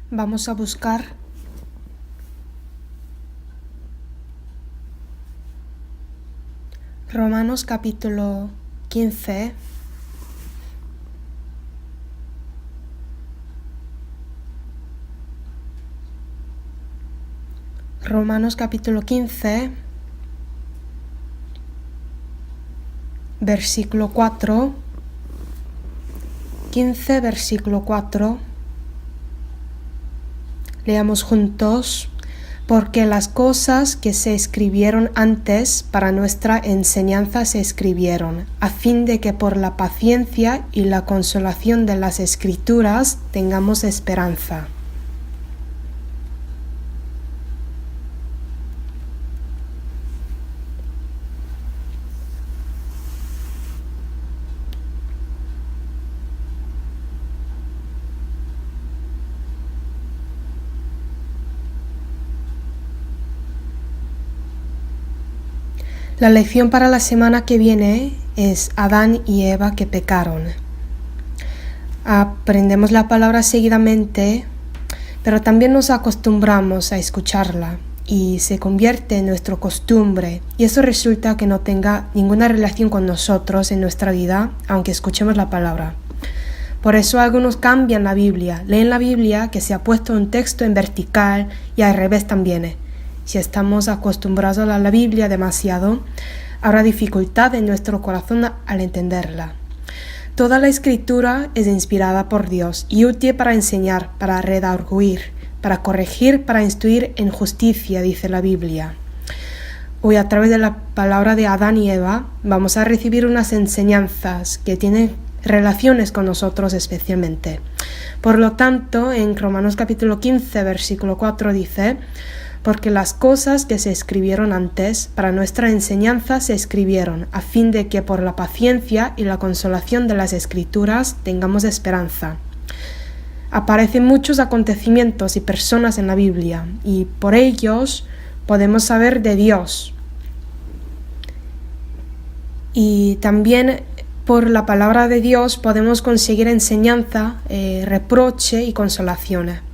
Vamos a buscar Romanos capítulo 15. Romanos capítulo 15, versículo 4. 15, versículo 4. Leamos juntos. Porque las cosas que se escribieron antes para nuestra enseñanza se escribieron, a fin de que por la paciencia y la consolación de las Escrituras tengamos esperanza. La lección para la semana que viene es Adán y Eva que pecaron. Aprendemos la palabra seguidamente, pero también nos acostumbramos a escucharla y se convierte en nuestra costumbre, y eso resulta que no tenga ninguna relación con nosotros en nuestra vida, aunque escuchemos la palabra. Por eso algunos cambian la Biblia, leen la Biblia que se ha puesto un texto en vertical y al revés también. Si estamos acostumbrados a la Biblia demasiado, habrá dificultad en nuestro corazón al entenderla. Toda la Escritura es inspirada por Dios y útil para enseñar, para redarguir, para corregir, para instruir en justicia, dice la Biblia. Hoy, a través de la palabra de Adán y Eva, vamos a recibir unas enseñanzas que tienen relaciones con nosotros especialmente. Por lo tanto, en Romanos capítulo 15, versículo 4 dice: porque las cosas que se escribieron antes para nuestra enseñanza se escribieron, a fin de que por la paciencia y la consolación de las Escrituras tengamos esperanza. Aparecen muchos acontecimientos y personas en la Biblia, y por ellos podemos saber de Dios. Y también por la palabra de Dios podemos conseguir enseñanza, reproche y consolación.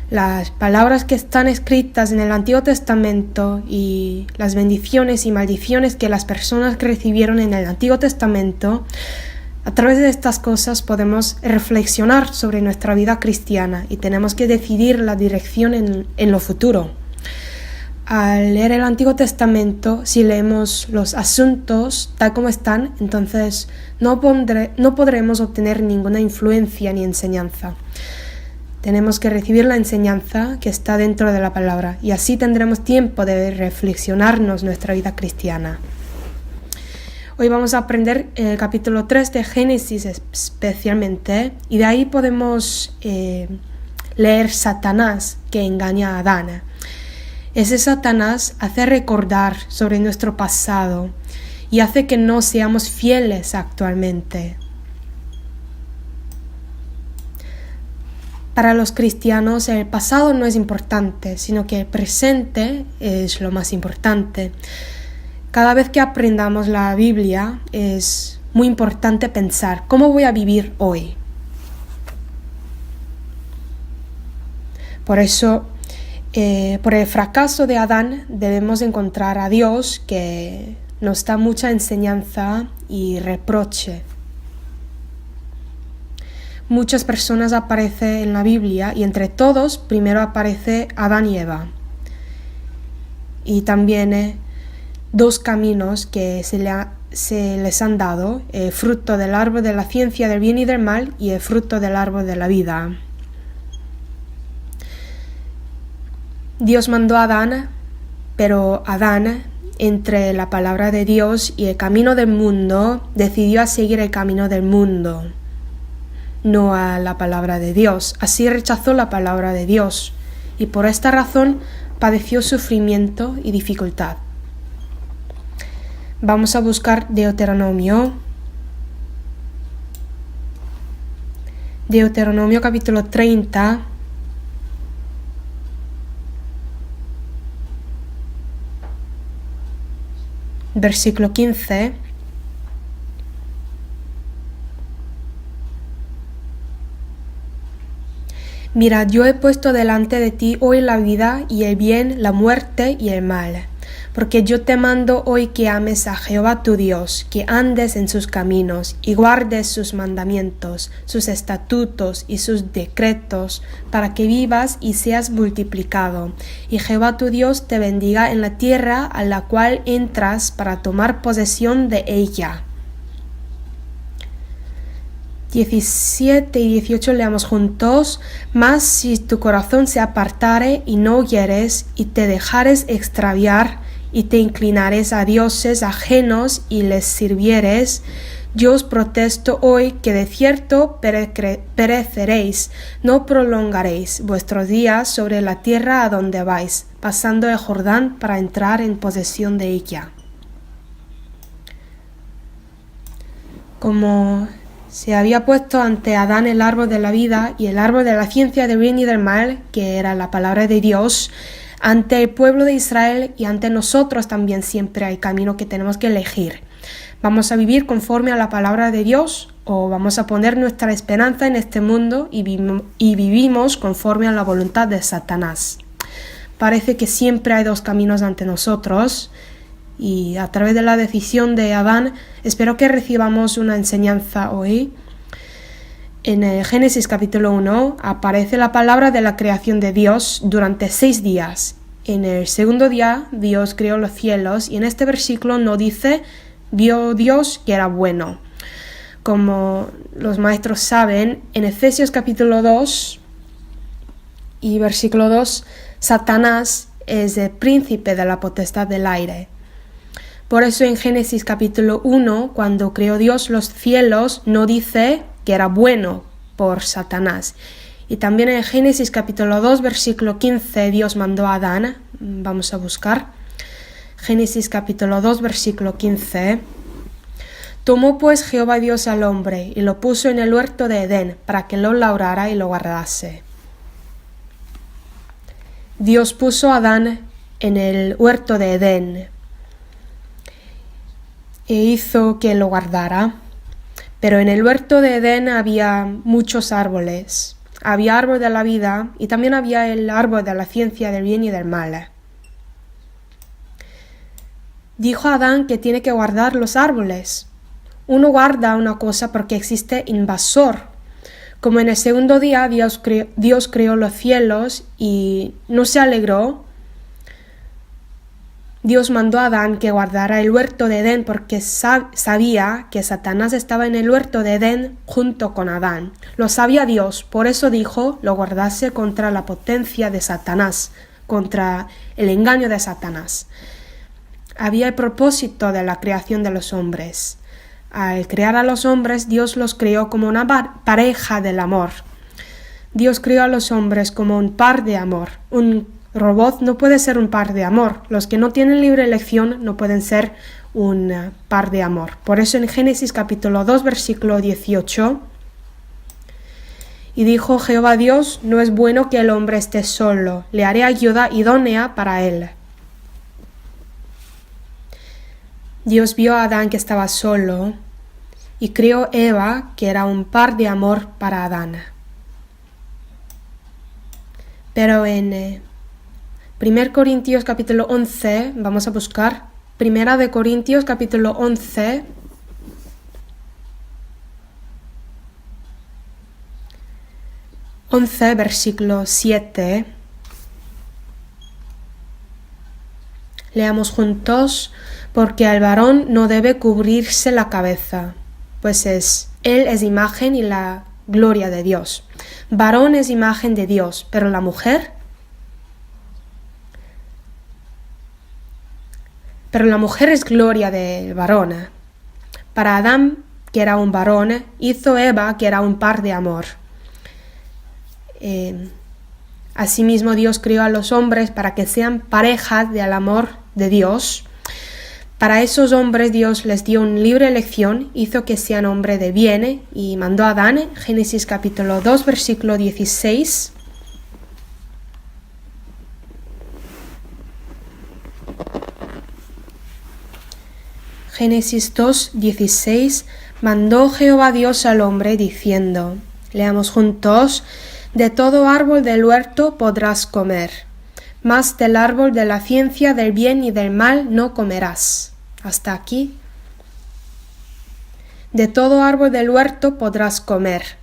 Las palabras que están escritas en el Antiguo Testamento y las bendiciones y maldiciones que las personas recibieron en el Antiguo Testamento, a través de estas cosas podemos reflexionar sobre nuestra vida cristiana y tenemos que decidir la dirección en lo futuro. Al leer el Antiguo Testamento, si leemos los asuntos tal como están, entonces no podremos obtener ninguna influencia ni enseñanza. Tenemos que recibir la enseñanza que está dentro de la palabra y así tendremos tiempo de reflexionarnos nuestra vida cristiana. Hoy vamos a aprender el capítulo 3 de Génesis especialmente, y de ahí podemos leer Satanás que engaña a Adán. Ese Satanás hace recordar sobre nuestro pasado y hace que no seamos fieles actualmente. Para los cristianos el pasado no es importante, sino que el presente es lo más importante. Cada vez que aprendamos la Biblia es muy importante pensar, ¿cómo voy a vivir hoy? Por eso, por el fracaso de Adán debemos encontrar a Dios que nos da mucha enseñanza y reproche. Muchas personas aparecen en la Biblia y entre todos primero aparece Adán y Eva. Y también dos caminos que se les han dado, el fruto del árbol de la ciencia del bien y del mal y el fruto del árbol de la vida. Dios mandó a Adán, pero Adán, entre la palabra de Dios y el camino del mundo, decidió seguir el camino del mundo, no a la palabra de Dios. Así rechazó la palabra de Dios y por esta razón padeció sufrimiento y dificultad. Vamos a buscar Deuteronomio capítulo 30, versículo 15. Mira, yo he puesto delante de ti hoy la vida y el bien, la muerte y el mal. Porque yo te mando hoy que ames a Jehová tu Dios, que andes en sus caminos y guardes sus mandamientos, sus estatutos y sus decretos, para que vivas y seas multiplicado. Y Jehová tu Dios te bendiga en la tierra a la cual entras para tomar posesión de ella. 17 y 18 leamos juntos. Mas si tu corazón se apartare y no oyeres y te dejares extraviar y te inclinares a dioses ajenos y les sirvieres, yo os protesto hoy que de cierto pereceréis, no prolongaréis vuestros días sobre la tierra a donde vais, pasando el Jordán para entrar en posesión de ella. Como se había puesto ante Adán el árbol de la vida y el árbol de la ciencia del bien y del mal, que era la palabra de Dios, ante el pueblo de Israel y ante nosotros también siempre hay camino que tenemos que elegir. ¿Vamos a vivir conforme a la palabra de Dios o vamos a poner nuestra esperanza en este mundo y vivimos conforme a la voluntad de Satanás? Parece que siempre hay dos caminos ante nosotros y a través de la decisión de Adán espero que recibamos una enseñanza hoy. En el Génesis capítulo 1 aparece la palabra de la creación de Dios durante 6 días. En el segundo día Dios creó los cielos y en este versículo no dice vio Dios que era bueno. Como los maestros saben, en Efesios capítulo 2 y versículo 2, Satanás es el príncipe de la potestad del aire. Por eso en Génesis capítulo 1, cuando creó Dios los cielos, no dice que era bueno por Satanás. Y también en Génesis capítulo 2, versículo 15, Dios mandó a Adán. Vamos a buscar. Génesis capítulo 2, versículo 15. Tomó pues Jehová Dios al hombre y lo puso en el huerto de Edén para que lo labrara y lo guardase. Dios puso a Adán en el huerto de Edén e hizo que lo guardara. Pero en el huerto de Edén había muchos árboles. Había árbol de la vida y también había el árbol de la ciencia del bien y del mal. Dijo Adán que tiene que guardar los árboles. Uno guarda una cosa porque existe invasor. Como en el segundo día Dios creó los cielos y no se alegró, Dios mandó a Adán que guardara el huerto de Edén porque sabía que Satanás estaba en el huerto de Edén junto con Adán. Lo sabía Dios, por eso dijo lo guardase contra la potencia de Satanás, contra el engaño de Satanás. Había el propósito de la creación de los hombres. Al crear a los hombres, Dios los creó como una pareja del amor. Dios creó a los hombres como un par de amor. Un robot no puede ser un par de amor. Los que no tienen libre elección no pueden ser un par de amor. Por eso en Génesis capítulo 2, versículo 18, y dijo Jehová Dios, no es bueno que el hombre esté solo, le haré ayuda idónea para él. Dios vio a Adán que estaba solo y creó Eva, que era un par de amor para Adán. Pero en 1 Corintios capítulo 11, vamos a buscar 1 de Corintios capítulo 11, versículo 7. Leamos juntos, porque al varón no debe cubrirse la cabeza, pues él es imagen y la gloria de Dios. Varón es imagen de Dios, pero la mujer es gloria del varón. Para Adán, que era un varón, hizo Eva, que era un par de amor. Asimismo, Dios creó a los hombres para que sean parejas del amor de Dios. Para esos hombres Dios les dio una libre elección, hizo que sean hombres de bien y mandó a Adán, Génesis capítulo 2, versículo 16. Génesis 2, 16. Mandó Jehová Dios al hombre diciendo, leamos juntos, De todo árbol del huerto podrás comer, mas del árbol de la ciencia del bien y del mal no comerás. Hasta aquí. De todo árbol del huerto podrás comer,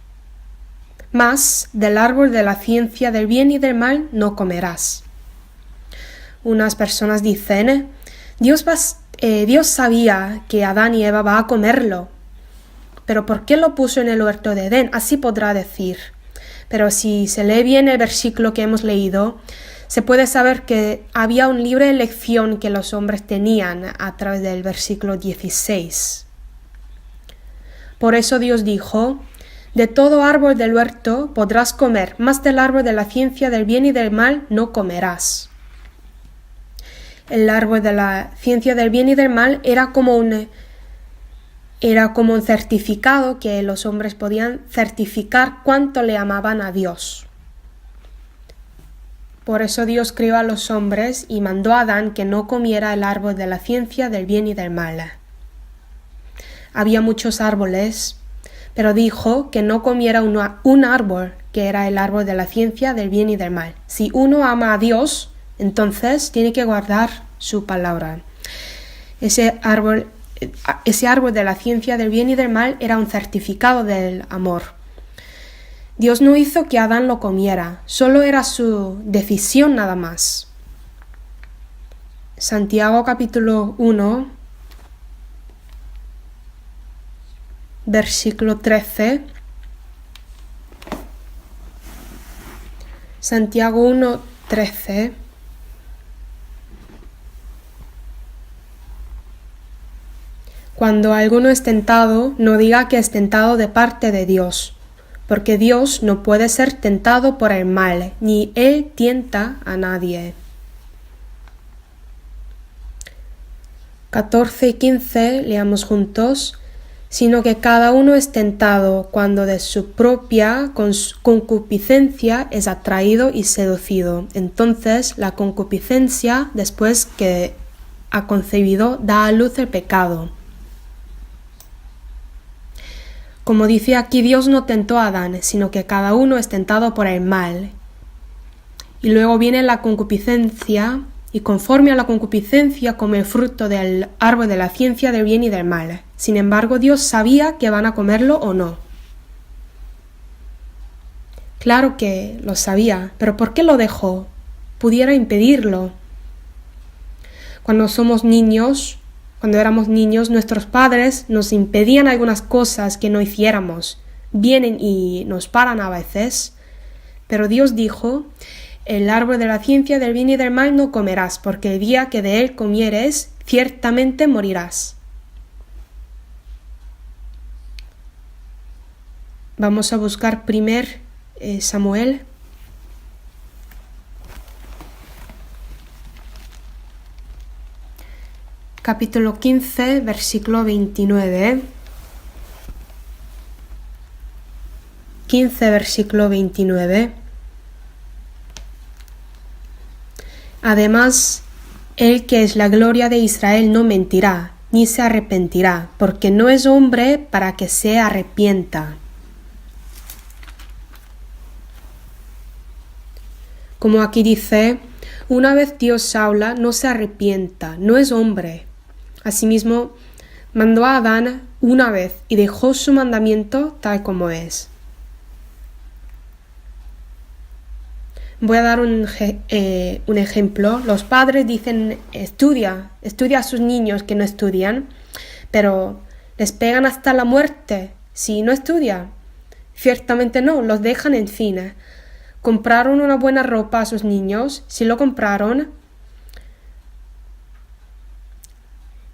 mas del árbol de la ciencia del bien y del mal no comerás. Unas personas dicen, Dios sabía que Adán y Eva van a comerlo, pero ¿por qué lo puso en el huerto de Edén? Así podrá decir. Pero si se lee bien el versículo que hemos leído, se puede saber que había una libre elección que los hombres tenían a través del versículo 16. Por eso Dios dijo, de todo árbol del huerto podrás comer, mas del árbol de la ciencia del bien y del mal no comerás. El árbol de la ciencia del bien y del mal era como un certificado que los hombres podían certificar cuánto le amaban a Dios. Por eso Dios creó a los hombres y mandó a Adán que no comiera el árbol de la ciencia del bien y del mal. Había muchos árboles, pero dijo que no comiera un árbol, que era el árbol de la ciencia del bien y del mal. Si uno ama a Dios, entonces tiene que guardar su palabra. Ese árbol de la ciencia del bien y del mal era un certificado del amor. Dios no hizo que Adán lo comiera, solo era su decisión nada más. Santiago capítulo 1, versículo 13. Santiago 1, 13. Cuando alguno es tentado, no diga que es tentado de parte de Dios, porque Dios no puede ser tentado por el mal, ni Él tienta a nadie. 14 y 15, leamos juntos, sino que cada uno es tentado cuando de su propia concupiscencia es atraído y seducido. Entonces la concupiscencia, después que ha concebido, da a luz el pecado. Como dice aquí, Dios no tentó a Adán, sino que cada uno es tentado por el mal. Y luego viene la concupiscencia, y conforme a la concupiscencia come el fruto del árbol de la ciencia del bien y del mal. Sin embargo, Dios sabía que van a comerlo o no. Claro que lo sabía, pero ¿por qué lo dejó? Pudiera impedirlo. Cuando éramos niños, nuestros padres nos impedían algunas cosas que no hiciéramos. Vienen y nos paran a veces. Pero Dios dijo, el árbol de la ciencia del bien y del mal no comerás, porque el día que de él comieres, ciertamente morirás. Vamos a buscar primer Samuel. Capítulo 15, versículo 29. 15, versículo 29. Además, el que es la gloria de Israel no mentirá, ni se arrepentirá, porque no es hombre para que se arrepienta. Como aquí dice, una vez Dios habla, no se arrepienta, no es hombre. Asimismo, mandó a Adán una vez y dejó su mandamiento tal como es. Voy a dar un ejemplo. Los padres dicen, estudia a sus niños que no estudian, pero les pegan hasta la muerte si no estudia. Ciertamente no, los dejan en fin. Compraron una buena ropa a sus niños, sí lo compraron,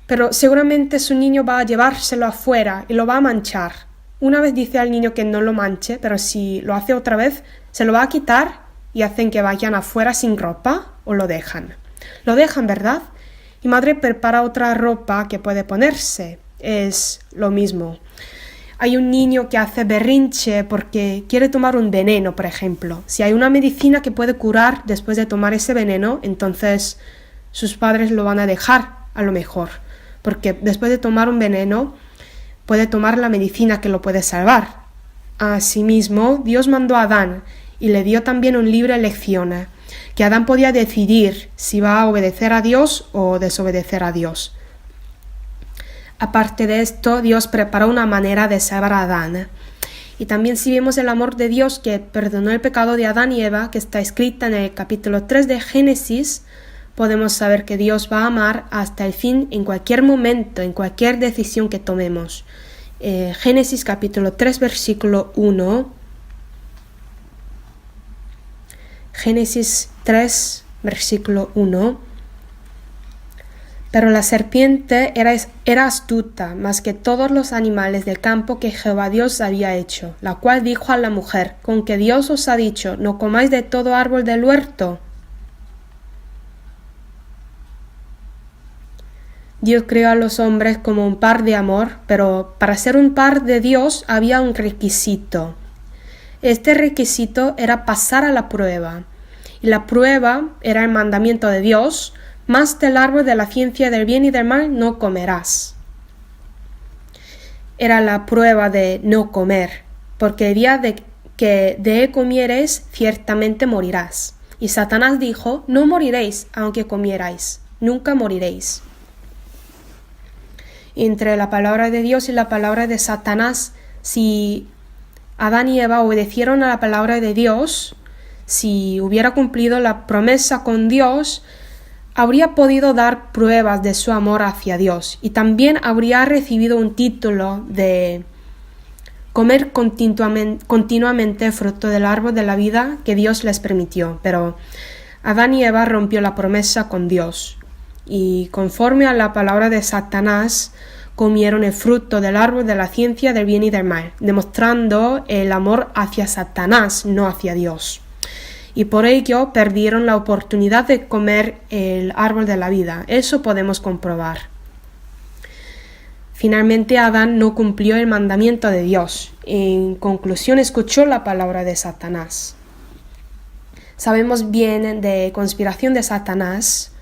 pero seguramente su niño va a llevárselo afuera y lo va a manchar. Una vez dice al niño que no lo manche, pero si lo hace otra vez, se lo va a quitar y hacen que vayan afuera sin ropa o lo dejan. Lo dejan, ¿verdad? Y madre prepara otra ropa que puede ponerse. Es lo mismo. Hay un niño que hace berrinche porque quiere tomar un veneno, por ejemplo. Si hay una medicina que puede curar después de tomar ese veneno, entonces sus padres lo van a dejar a lo mejor. Porque después de tomar un veneno, puede tomar la medicina que lo puede salvar. Asimismo, Dios mandó a Adán y le dio también un libre elección, que Adán podía decidir si va a obedecer a Dios o desobedecer a Dios. Aparte de esto, Dios preparó una manera de salvar a Adán. Y también si vemos el amor de Dios que perdonó el pecado de Adán y Eva, que está escrita en el capítulo 3 de Génesis, podemos saber que Dios va a amar hasta el fin en cualquier momento, en cualquier decisión que tomemos. Génesis capítulo 3 versículo 1. Génesis 3 versículo 1. Pero la serpiente era astuta más que todos los animales del campo que Jehová Dios había hecho, la cual dijo a la mujer: ¿Con que Dios os ha dicho, no comáis de todo árbol del huerto? Dios creó a los hombres como un par de amor, pero para ser un par de Dios había un requisito. Este requisito era pasar a la prueba, y la prueba era el mandamiento de Dios: más del árbol de la ciencia del bien y del mal no comerás. Era la prueba de no comer, porque el día que de él comieres, ciertamente morirás. Y Satanás dijo: no moriréis, aunque comierais, nunca moriréis. Entre la palabra de Dios y la palabra de Satanás, si Adán y Eva obedecieron a la palabra de Dios, si hubiera cumplido la promesa con Dios, habría podido dar pruebas de su amor hacia Dios y también habría recibido un título de comer continuamente el fruto del árbol de la vida que Dios les permitió. Pero Adán y Eva rompió la promesa con Dios y conforme a la palabra de Satanás comieron el fruto del árbol de la ciencia del bien y del mal, demostrando el amor hacia Satanás, no hacia Dios. Y por ello perdieron la oportunidad de comer el árbol de la vida. Eso podemos comprobar. Finalmente Adán no cumplió el mandamiento de Dios. En conclusión, escuchó la palabra de Satanás. Sabemos bien de conspiración de Satanás.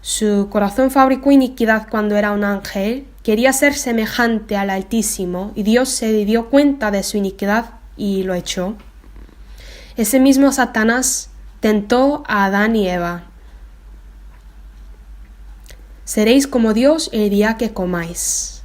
Su corazón fabricó iniquidad cuando era un ángel. Quería ser semejante al Altísimo y Dios se dio cuenta de su iniquidad y lo echó. Ese mismo Satanás tentó a Adán y Eva. Seréis como Dios el día que comáis.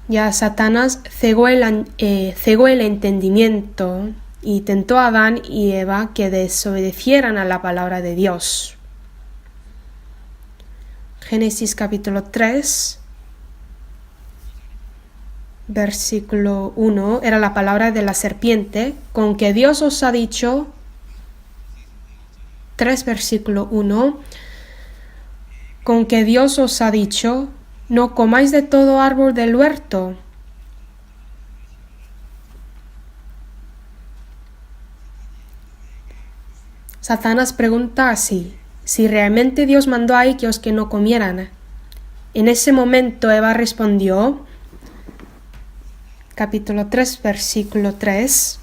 Ya Satanás cegó el entendimiento y tentó a Adán y Eva que desobedecieran a la palabra de Dios. Génesis capítulo 3. Versículo 1 era la palabra de la serpiente: con que Dios os ha dicho. 3 versículo 1: con que Dios os ha dicho, no comáis de todo árbol del huerto. Satanás pregunta así: si realmente Dios mandó a ellos que no comieran. En ese momento Eva respondió, capítulo 3, versículo 3.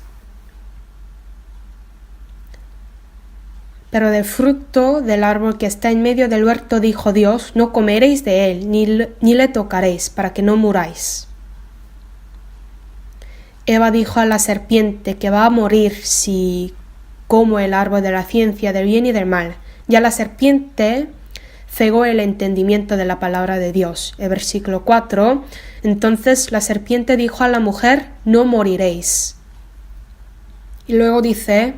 Pero del fruto del árbol que está en medio del huerto dijo Dios: no comeréis de él, ni le tocaréis, para que no muráis. Eva dijo a la serpiente que va a morir si como el árbol de la ciencia del bien y del mal. Ya la serpiente cegó el entendimiento de la palabra de Dios. El versículo 4: entonces la serpiente dijo a la mujer: no moriréis. Y luego dice: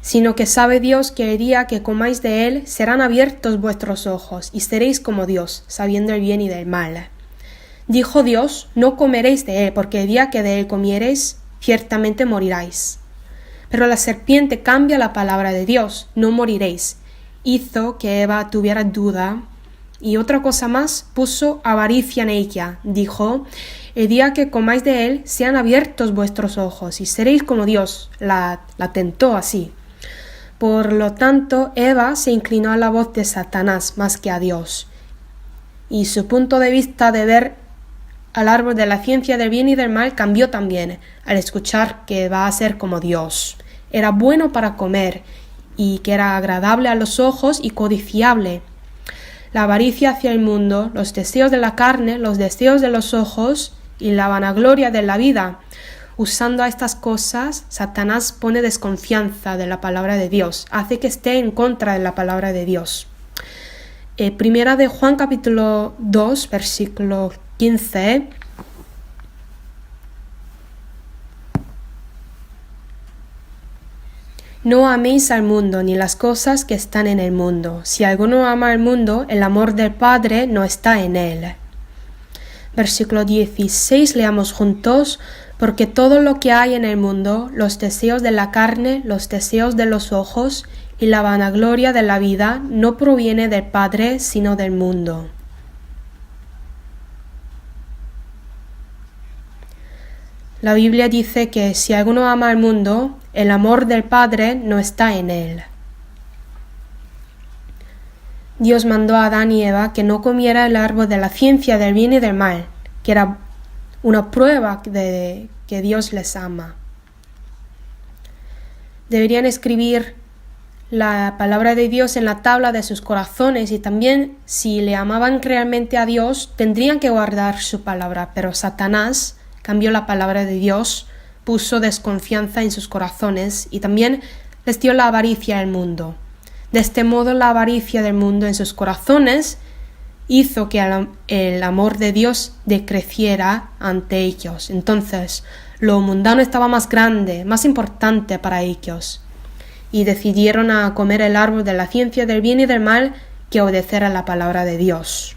sino que sabe Dios que el día que comáis de él serán abiertos vuestros ojos y seréis como Dios, sabiendo el bien y del mal. Dijo Dios: no comeréis de él, porque el día que de él comiereis, ciertamente moriráis. Pero la serpiente cambia la palabra de Dios: no moriréis. Hizo que Eva tuviera duda y otra cosa más, puso avaricia en ella. Dijo: el día que comáis de él sean abiertos vuestros ojos y seréis como Dios. La tentó así. Por lo tanto, Eva se inclinó a la voz de Satanás más que a Dios. Y su punto de vista de ver al árbol de la ciencia del bien y del mal cambió también al escuchar que va a ser como Dios. Era bueno para comer y que era agradable a los ojos y codiciable. la avaricia hacia el mundo, los deseos de la carne, los deseos de los ojos y la vanagloria de la vida. Usando a estas cosas, Satanás pone desconfianza de la palabra de Dios, hace que esté en contra de la palabra de Dios. Primera de Juan capítulo 2, versículo 15. No améis al mundo ni las cosas que están en el mundo. Si alguno ama al mundo, el amor del Padre no está en él. Versículo 16, leamos juntos. Porque todo lo que hay en el mundo, los deseos de la carne, los deseos de los ojos y la vanagloria de la vida, no proviene del Padre, sino del mundo. La Biblia dice que si alguno ama al mundo, el amor del Padre no está en él. Dios mandó a Adán y Eva que no comiera el árbol de la ciencia del bien y del mal, que era una prueba de que Dios les ama. Deberían escribir la palabra de Dios en la tabla de sus corazones y también, si le amaban realmente a Dios, tendrían que guardar su palabra, pero Satanás cambió la palabra de Dios, puso desconfianza en sus corazones y también les dio la avaricia al mundo. De este modo, la avaricia del mundo en sus corazones hizo que el amor de Dios decreciera ante ellos. Entonces, lo mundano estaba más grande, más importante para ellos, y decidieron a comer el árbol de la ciencia del bien y del mal que obedecer a la palabra de Dios.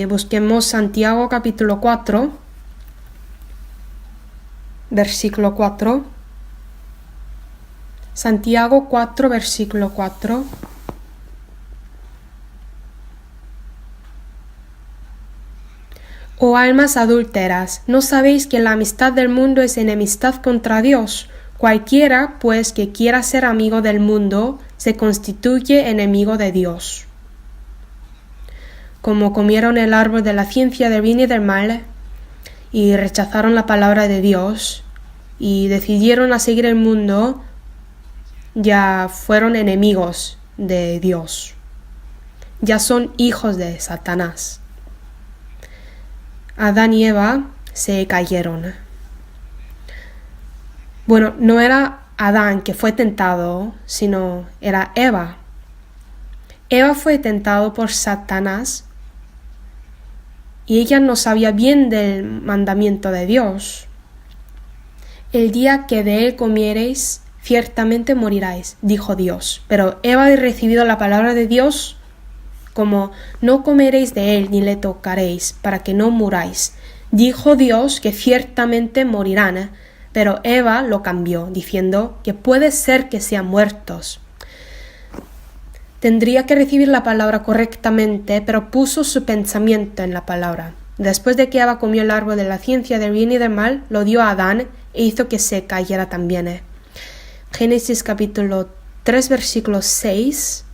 Busquemos Santiago capítulo 4, versículo 4. Santiago 4, versículo 4. Oh almas adúlteras, ¿no sabéis que la amistad del mundo es enemistad contra Dios? Cualquiera, pues, que quiera ser amigo del mundo, se constituye enemigo de Dios. Como comieron el árbol de la ciencia del bien y del mal, y rechazaron la palabra de Dios, y decidieron a seguir el mundo, ya fueron enemigos de Dios. Ya son hijos de Satanás. Adán y Eva se cayeron. Bueno, no era Adán que fue tentado, sino era Eva. Eva fue tentado por Satanás y ella no sabía bien del mandamiento de Dios. El día que de él comiereis, ciertamente moriráis, dijo Dios. Pero Eva había recibido la palabra de Dios como no comeréis de él ni le tocaréis, para que no muráis. Dijo Dios que ciertamente morirán, pero Eva lo cambió, diciendo que puede ser que sean muertos. Tendría que recibir la palabra correctamente, pero puso su pensamiento en la palabra. Después de que Eva comió el árbol de la ciencia del bien y del mal, lo dio a Adán e hizo que se cayera también. Génesis capítulo 3, versículo 6.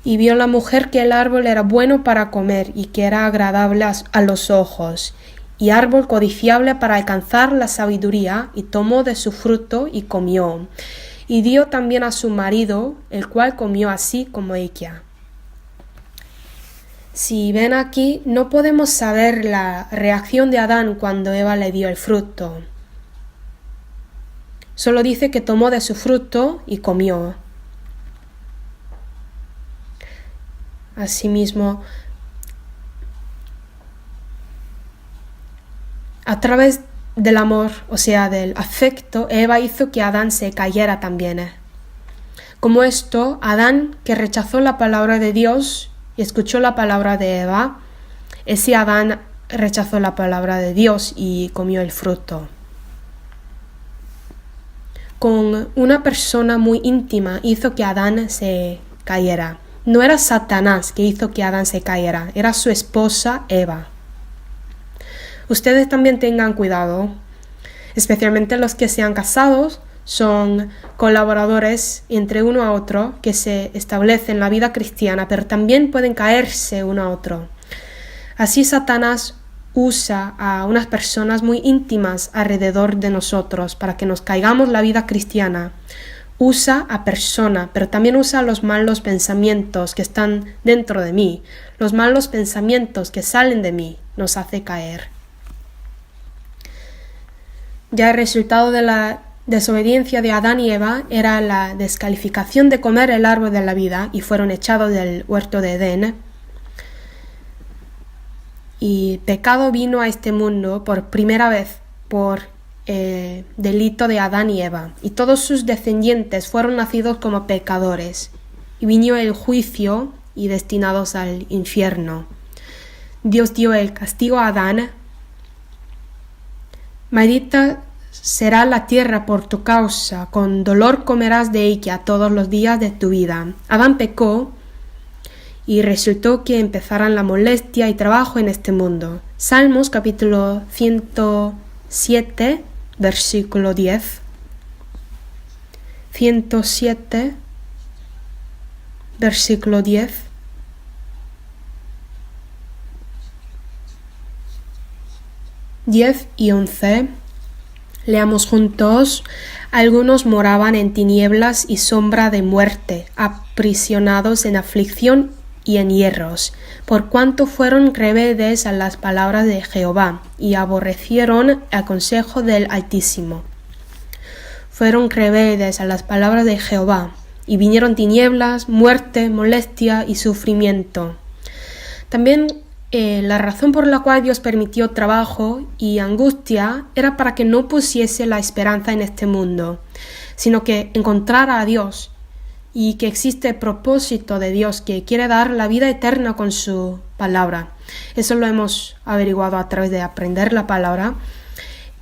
Y vio la mujer que el árbol era bueno para comer y que era agradable a los ojos, y árbol codiciable para alcanzar la sabiduría, y tomó de su fruto y comió. Y dio también a su marido, el cual comió así como ella. Si ven aquí, no podemos saber la reacción de Adán cuando Eva le dio el fruto. Solo dice que tomó de su fruto y comió. Asimismo, a través del amor, o sea, del afecto, Eva hizo que Adán se cayera también. Como esto, Adán, que rechazó la palabra de Dios y escuchó la palabra de Eva, ese Adán rechazó la palabra de Dios y comió el fruto. Con una persona muy íntima hizo que Adán se cayera. No era Satanás que hizo que Adán se cayera, era su esposa Eva. Ustedes también tengan cuidado, especialmente los que se han casado, son colaboradores entre uno a otro que se establecen en la vida cristiana, pero también pueden caerse uno a otro. Así Satanás usa a unas personas muy íntimas alrededor de nosotros para que nos caigamos la vida cristiana. usa a persona, pero también usa los malos pensamientos que están dentro de mí. Los malos pensamientos que salen de mí nos hace caer. Ya el resultado de la desobediencia de Adán y Eva era la descalificación de comer el árbol de la vida y fueron echados del huerto de Edén. Y pecado vino a este mundo por primera vez por delito de Adán y Eva, y todos sus descendientes fueron nacidos como pecadores, y vino el juicio y destinados al infierno. Dios dio el castigo a Adán. Maldita será la tierra por tu causa, con dolor comerás de ella todos los días de tu vida. Adán pecó y resultó que empezaran la molestia y trabajo en este mundo. Salmos capítulo 107, versículo 10. 107, versículo 10. Y 11. Leamos juntos. Algunos moraban en tinieblas y sombra de muerte, aprisionados en aflicción y en hierros, por cuanto fueron rebeldes a las palabras de Jehová, y aborrecieron el consejo del Altísimo. Fueron rebeldes a las palabras de Jehová, y vinieron tinieblas, muerte, molestia y sufrimiento. También la razón por la cual Dios permitió trabajo y angustia era para que no pusiese la esperanza en este mundo, sino que encontrara a Dios, y que existe propósito de Dios que quiere dar la vida eterna con su palabra. Eso lo hemos averiguado a través de aprender la palabra.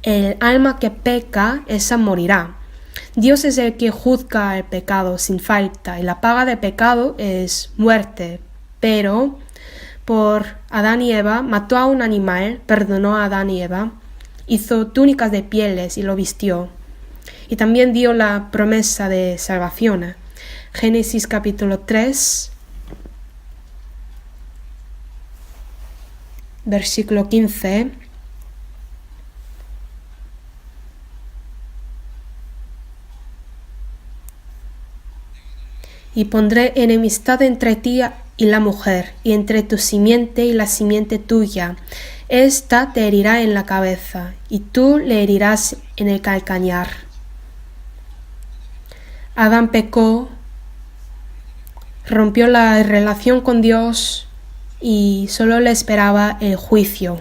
El alma que peca, esa morirá. Dios es el que juzga el pecado sin falta, y la paga de pecado es muerte. Pero por Adán y Eva mató a un animal, perdonó a Adán y Eva, hizo túnicas de pieles y lo vistió. Y también dio la promesa de salvación. Génesis capítulo 3, versículo 15. Y pondré enemistad entre ti y la mujer, y entre tu simiente y la simiente tuya. Esta te herirá en la cabeza, y tú le herirás en el calcañar. Adán pecó, rompió la relación con Dios y solo le esperaba el juicio.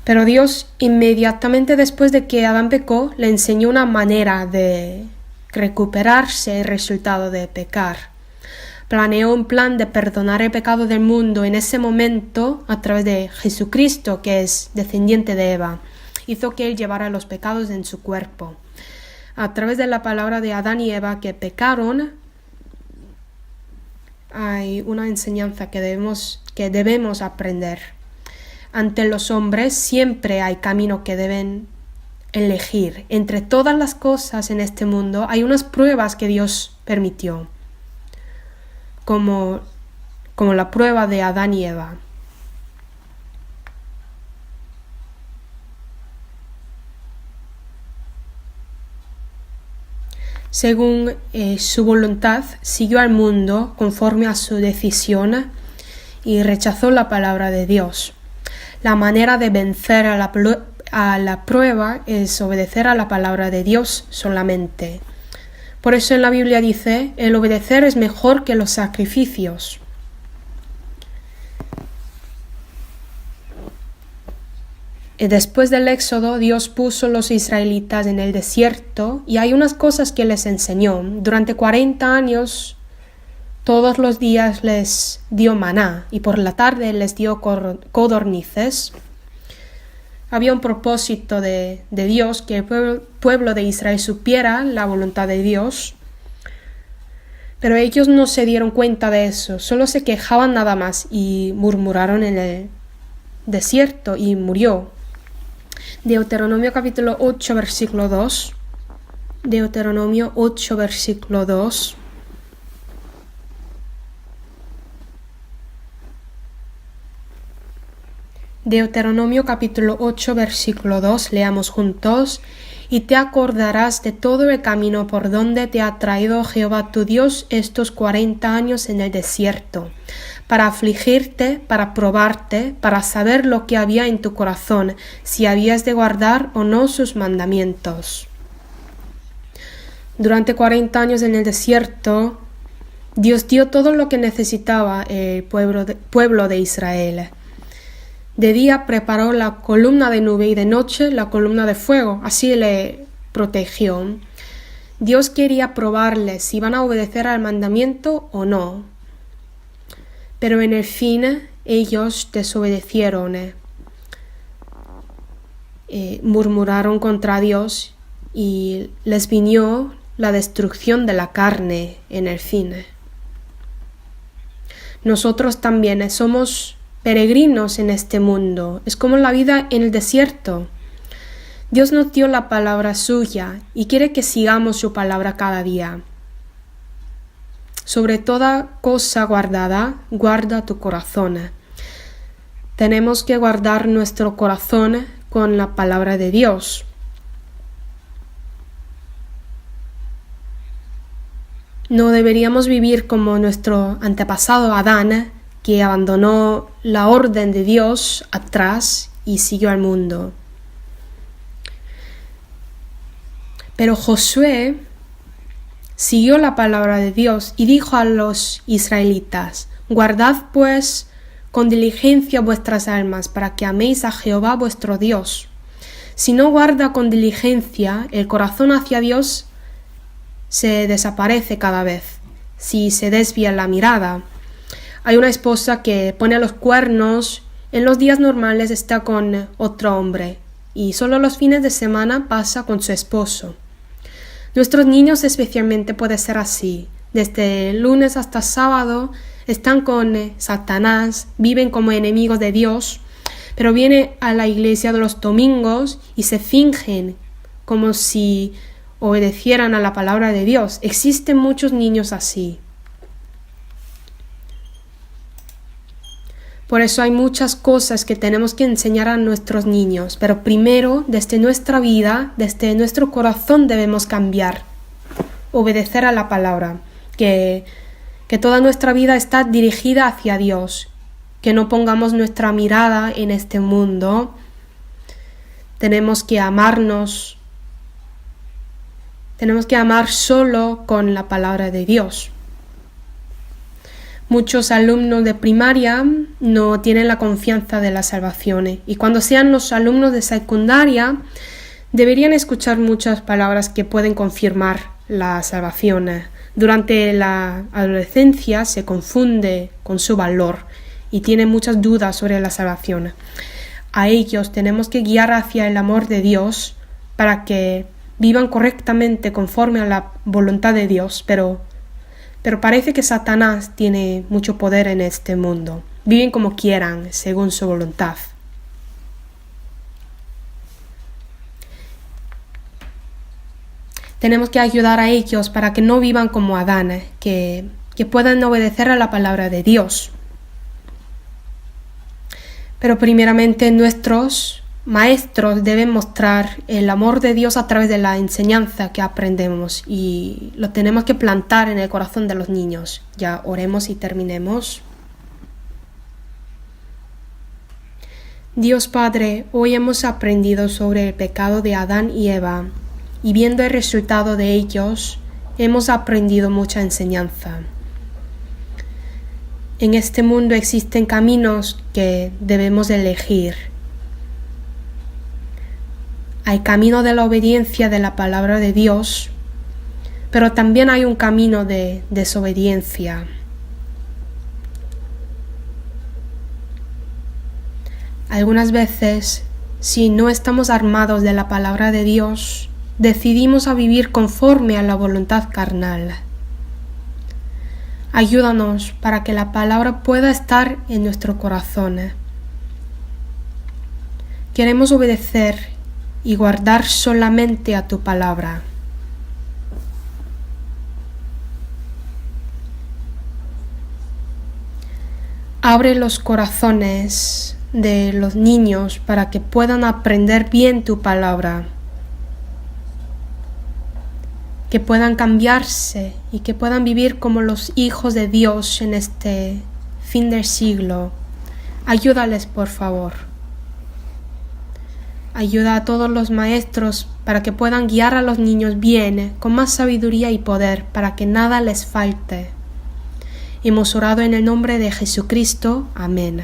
Pero Dios, inmediatamente después de que Adán pecó, le enseñó una manera de recuperarse el resultado de pecar. Planeó un plan de perdonar el pecado del mundo en ese momento a través de Jesucristo, que es descendiente de Eva. Hizo que Él llevara los pecados en su cuerpo. A través de la palabra de Adán y Eva que pecaron, hay una enseñanza que debemos aprender. Ante los hombres siempre hay camino que deben elegir. Entre todas las cosas en este mundo hay unas pruebas que Dios permitió, como la prueba de Adán y Eva. Según su voluntad, siguió al mundo conforme a su decisión y rechazó la palabra de Dios. La manera de vencer a la prueba es obedecer a la palabra de Dios solamente. Por eso en la Biblia dice, el obedecer es mejor que los sacrificios. Después del Éxodo, Dios puso a los israelitas en el desierto y hay unas cosas que les enseñó. Durante 40 años, todos los días les dio maná y por la tarde les dio codornices. Había un propósito de Dios, que el pueblo de Israel supiera la voluntad de Dios. Pero ellos no se dieron cuenta de eso, solo se quejaban nada más y murmuraron en el desierto y murió. Deuteronomio capítulo 8, versículo 2. Deuteronomio 8, versículo 2. Deuteronomio capítulo 8, versículo 2. Leamos juntos. y te acordarás de todo el camino por donde te ha traído Jehová tu Dios estos 40 años en el desierto, para afligirte, para probarte, para saber lo que había en tu corazón, si habías de guardar o no sus mandamientos. Durante 40 años en el desierto, Dios dio todo lo que necesitaba el pueblo de Israel. De día preparó la columna de nube y de noche la columna de fuego, así le protegió. Dios quería probarles si iban a obedecer al mandamiento o no. Pero en el fin ellos desobedecieron, murmuraron contra Dios y les vino la destrucción de la carne en el fin. Nosotros también somos peregrinos en este mundo, es como la vida en el desierto. Dios nos dio la palabra suya y quiere que sigamos su palabra cada día. Sobre toda cosa guardada, guarda tu corazón. Tenemos que guardar nuestro corazón con la palabra de Dios. No deberíamos vivir como nuestro antepasado Adán, que abandonó la orden de Dios atrás y siguió al mundo. Pero Josué siguió la palabra de Dios y dijo a los israelitas: guardad pues con diligencia vuestras almas, para que améis a Jehová vuestro Dios. Si no guarda con diligencia, el corazón hacia Dios se desaparece cada vez, si se desvía la mirada. Hay una esposa que pone los cuernos, en los días normales está con otro hombre y solo los fines de semana pasa con su esposo. Nuestros niños especialmente puede ser así. Desde lunes hasta sábado están con Satanás, viven como enemigos de Dios, pero vienen a la iglesia de los domingos y se fingen como si obedecieran a la palabra de Dios. Existen muchos niños así. Por eso hay muchas cosas que tenemos que enseñar a nuestros niños, pero primero, desde nuestra vida, desde nuestro corazón debemos cambiar, obedecer a la palabra, que toda nuestra vida está dirigida hacia Dios, que no pongamos nuestra mirada en este mundo. Tenemos que amarnos, tenemos que amar solo con la palabra de Dios. Muchos alumnos de primaria no tienen la confianza de la salvación y cuando sean los alumnos de secundaria deberían escuchar muchas palabras que pueden confirmar la salvación. Durante la adolescencia se confunde con su valor y tienen muchas dudas sobre la salvación. A ellos tenemos que guiar hacia el amor de Dios para que vivan correctamente conforme a la voluntad de Dios, pero parece que Satanás tiene mucho poder en este mundo. Viven como quieran, según su voluntad. Tenemos que ayudar a ellos para que no vivan como Adán, que puedan obedecer a la palabra de Dios. Pero primeramente nuestros maestros deben mostrar el amor de Dios a través de la enseñanza que aprendemos y lo tenemos que plantar en el corazón de los niños. Ya oremos y terminemos. Dios Padre, hoy hemos aprendido sobre el pecado de Adán y Eva y viendo el resultado de ellos, hemos aprendido mucha enseñanza. En este mundo existen caminos que debemos elegir. Hay camino de la obediencia de la palabra de Dios, pero también hay un camino de desobediencia. Algunas veces, si no estamos armados de la palabra de Dios, decidimos a vivir conforme a la voluntad carnal. Ayúdanos para que la palabra pueda estar en nuestro corazón. Queremos obedecer y guardar solamente a tu palabra. Abre los corazones de los niños para que puedan aprender bien tu palabra. que puedan cambiarse y que puedan vivir como los hijos de Dios en este fin del siglo. Ayúdales, por favor. Ayuda a todos los maestros para que puedan guiar a los niños bien, con más sabiduría y poder, para que nada les falte. Hemos orado en el nombre de Jesucristo. Amén.